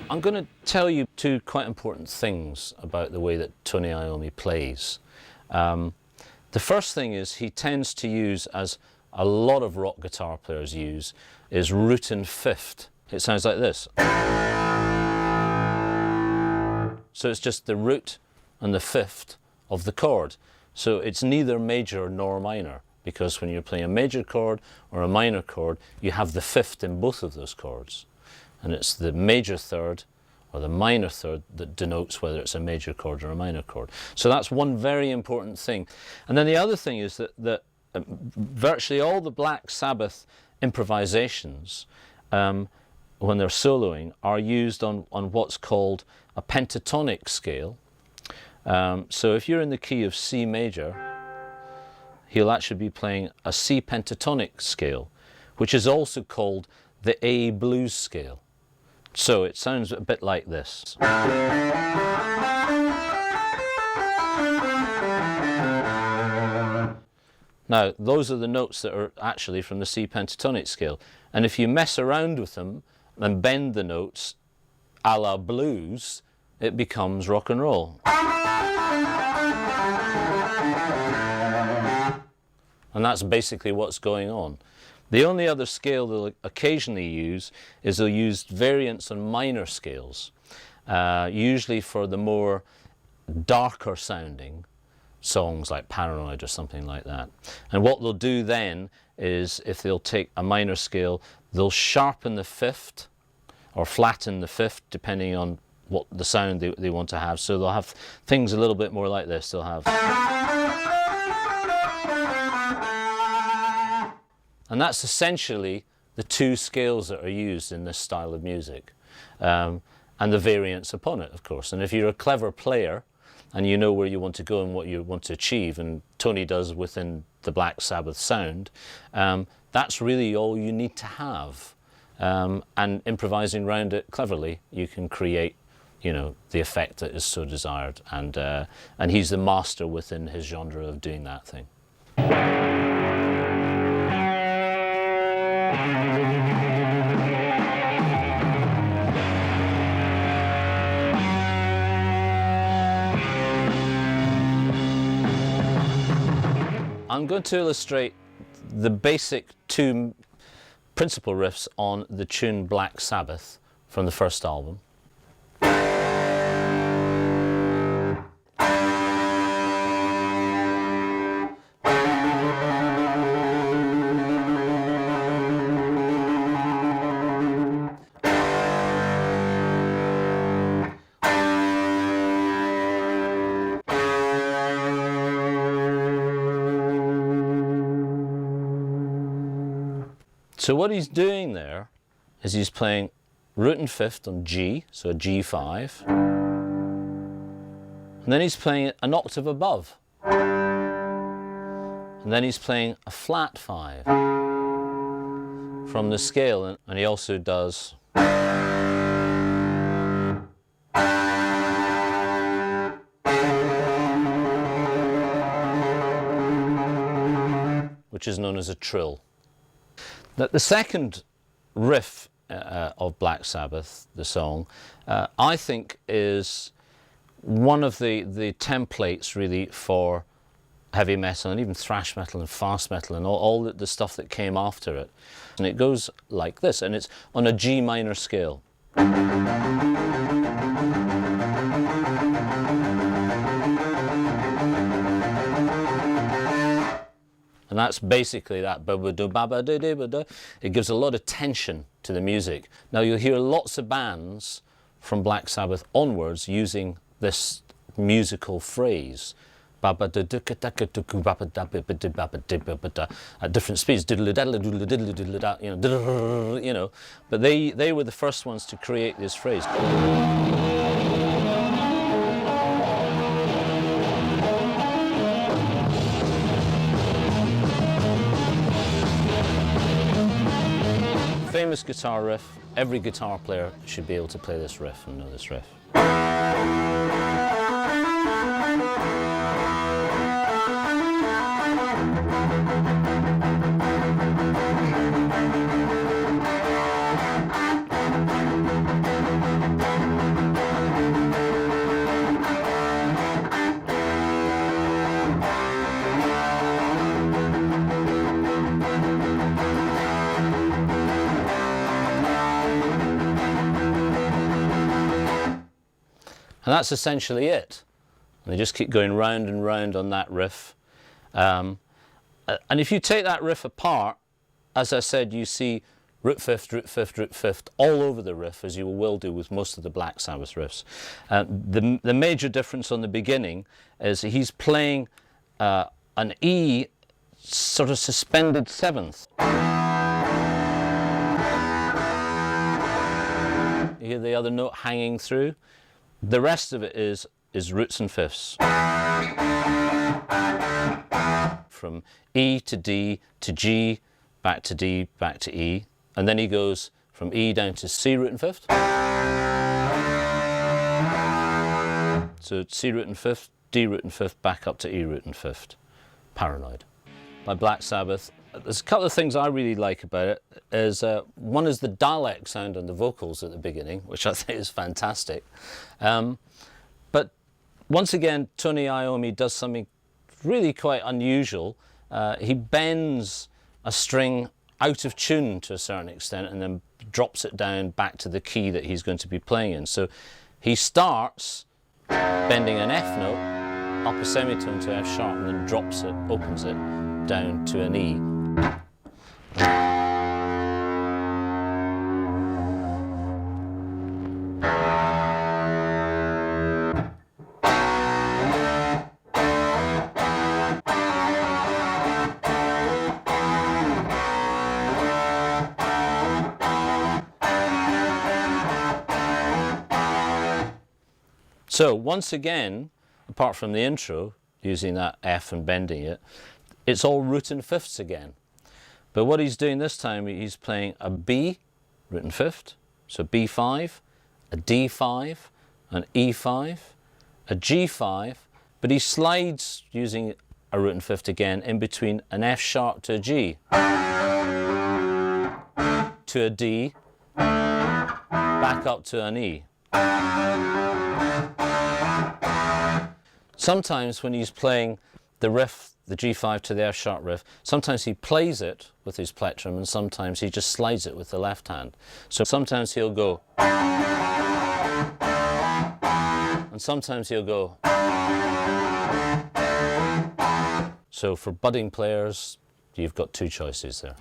I'm going to tell you two quite important things about the way that Tony Iommi plays. The first thing is he tends to use, as a lot of rock guitar players use, is root and fifth. It sounds like this. So it's just the root and the fifth of the chord. So it's neither major nor minor, because when you're playing a major chord or a minor chord, you have the fifth in both of those chords. And it's the major third or the minor third that denotes whether it's a major chord or a minor chord. So that's one very important thing. And then the other thing is that virtually all the Black Sabbath improvisations, when they're soloing, are used on what's called a pentatonic scale. So if you're in the key of C major, he'll actually be playing a C pentatonic scale, which is also called the A blues scale. So it sounds a bit like this. Now, those are the notes that are actually from the C pentatonic scale. And if you mess around with them and bend the notes a la blues, it becomes rock and roll. And that's basically what's going on. The only other scale they'll occasionally use is they'll use variants on minor scales, usually for the more darker sounding songs like Paranoid or something like that. And what they'll do then is, if they'll take a minor scale, they'll sharpen the fifth or flatten the fifth depending on what the sound they want to have. So they'll have things a little bit more like this. They'll have... And that's essentially the two scales that are used in this style of music, and the variants upon it, of course. And if you're a clever player and you know where you want to go and what you want to achieve, and Tony does within the Black Sabbath sound, that's really all you need to have. And improvising around it cleverly, you can create, you know, the effect that is so desired. And he's the master within his genre of doing that thing. I'm going to illustrate the basic two principal riffs on the tune Black Sabbath from the first album. So what he's doing there is he's playing root and fifth on G, so a G5, and then he's playing it an octave above, and then he's playing a flat 5 from the scale, and he also does which is known as a trill. The second riff of Black Sabbath, the song, I think is one of the templates really for heavy metal and even thrash metal and fast metal and all the stuff that came after it. And it goes like this, and it's on a G minor scale. And that's basically that. It gives a lot of tension to the music. Now you'll hear lots of bands from Black Sabbath onwards using this musical phrase at different speeds, you know, but they were the first ones to create this phrase. Famous guitar riff. Every guitar player should be able to play this riff and know this riff. And that's essentially it. And they just keep going round and round on that riff. And if you take that riff apart, as I said, you see root fifth, root fifth, root fifth all over the riff, as you will do with most of the Black Sabbath riffs. The major difference on the beginning is he's playing an E sort of suspended seventh. You hear the other note hanging through. The rest of it is roots and fifths. From E to D to G, back to D, back to E. And then he goes from E down to C root and fifth. So C root and fifth, D root and fifth, back up to E root and fifth. Paranoid. By Black Sabbath. There's a couple of things I really like about it. One is the Dalek sound on the vocals at the beginning, which I think is fantastic. But once again, Tony Iommi does something really quite unusual. He bends a string out of tune to a certain extent and then drops it down back to the key that he's going to be playing in. So he starts bending an F note up a semitone to F sharp and then drops it, opens it down to an E. So once again, apart from the intro, using that F and bending it, it's all root and fifths again. But what he's doing this time, he's playing a B, root and fifth, so B5, a D5, an E5, a G5, but he slides using a root and fifth again in between an F sharp to a G, to a D, back up to an E. Sometimes when he's playing the riff, the G5 to the F sharp riff, sometimes he plays it with his plectrum and sometimes he just slides it with the left hand. So sometimes he'll go, and sometimes he'll go. So for budding players, you've got two choices there.